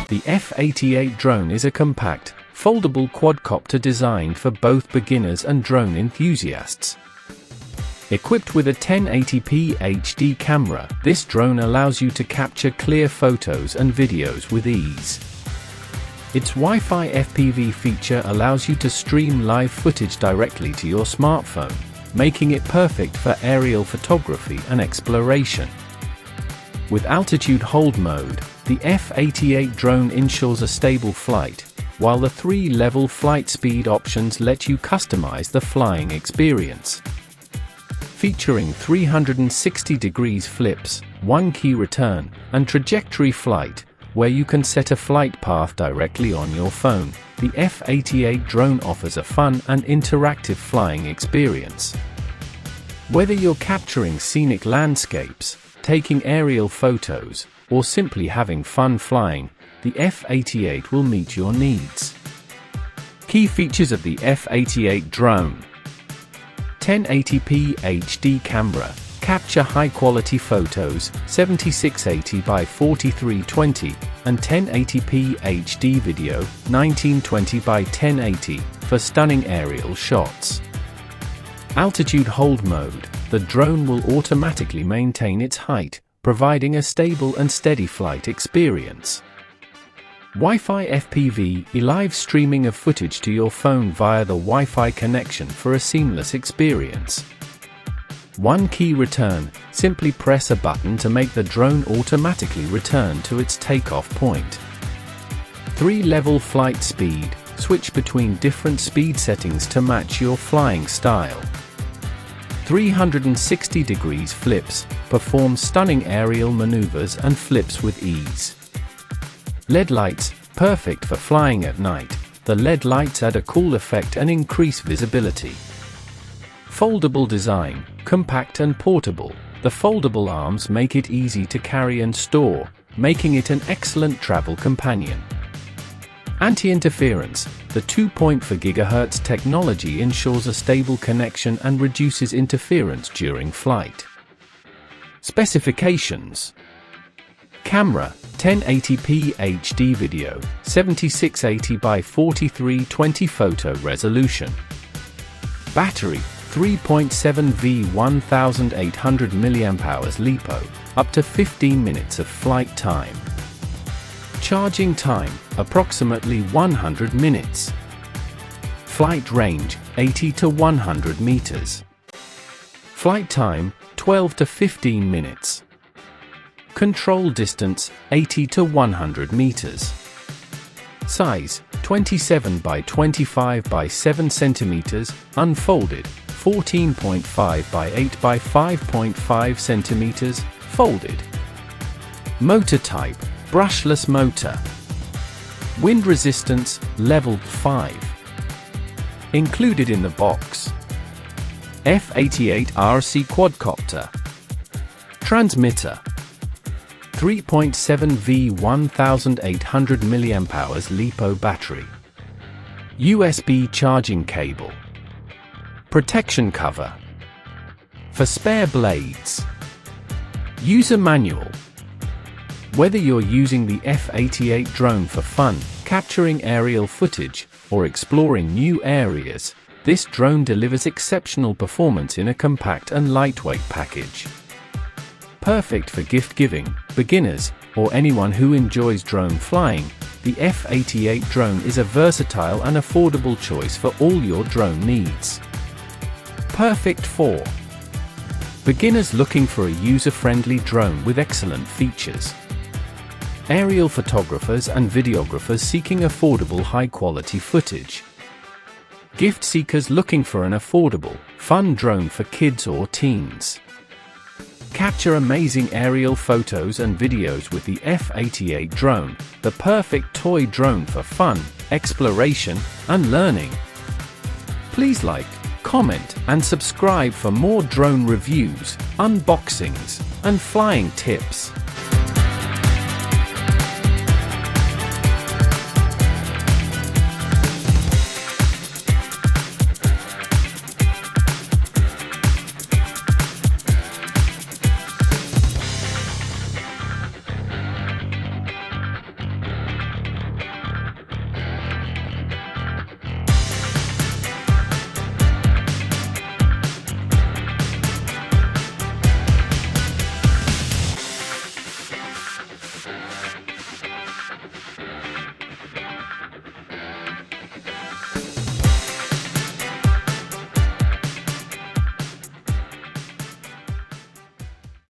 The F88 drone is a compact, foldable quadcopter designed for both beginners and drone enthusiasts. Equipped with a 1080p HD camera, this drone allows you to capture clear photos and videos with ease. Its Wi-Fi FPV feature allows you to stream live footage directly to your smartphone, making it perfect for aerial photography and exploration. With altitude hold mode, the F88 drone ensures a stable flight, while the 3-level flight speed options let you customize the flying experience. Featuring 360 degrees flips, 1-key return, and trajectory flight, where you can set a flight path directly on your phone, the F88 drone offers a fun and interactive flying experience. Whether you're capturing scenic landscapes, taking aerial photos, or simply having fun flying, the F88 will meet your needs. Key features of the F88 drone: 1080p HD camera, capture high-quality photos, 7680 by 4320, and 1080p HD video, 1920 by 1080, for stunning aerial shots. Altitude hold mode, the drone will automatically maintain its height, providing a stable and steady flight experience. Wi-Fi FPV, live streaming of footage to your phone via the Wi-Fi connection for a seamless experience. 1-key return, simply press a button to make the drone automatically return to its takeoff point. 3-level flight speed, switch between different speed settings to match your flying style. 360 degrees flips, perform stunning aerial maneuvers and flips with ease. LED lights, perfect for flying at night. The LED lights add a cool effect and increase visibility. Foldable design, compact and portable. The foldable arms make it easy to carry and store, making it an excellent travel companion. Anti-interference, the 2.4 GHz technology ensures a stable connection and reduces interference during flight. Specifications: camera, 1080p HD video, 7680 by 4320 photo resolution. Battery, 3.7V 1800 mAh LiPo, up to 15 minutes of flight time. Charging time, approximately 100 minutes. Flight range, 80 to 100 meters. Flight time, 12 to 15 minutes. Control distance, 80 to 100 meters. Size, 27 by 25 by 7 centimeters, unfolded, 14.5 by 8 by 5.5 centimeters, folded. Motor type, brushless motor. Wind resistance, level 5. Included in the box: F88 RC quadcopter. Transmitter, 3.7V 1800 mAh LiPo battery. USB charging cable. Protection cover. For spare blades. User manual. Whether you're using the F88 drone for fun, capturing aerial footage, or exploring new areas, this drone delivers exceptional performance in a compact and lightweight package. Perfect for gift-giving, beginners, or anyone who enjoys drone flying, the F88 drone is a versatile and affordable choice for all your drone needs. Perfect for beginners looking for a user-friendly drone with excellent features. Aerial photographers and videographers seeking affordable high-quality footage. Gift seekers looking for an affordable, fun drone for kids or teens. Capture amazing aerial photos and videos with the F88 drone, the perfect toy drone for fun, exploration, and learning. Please like, comment, and subscribe for more drone reviews, unboxings, and flying tips.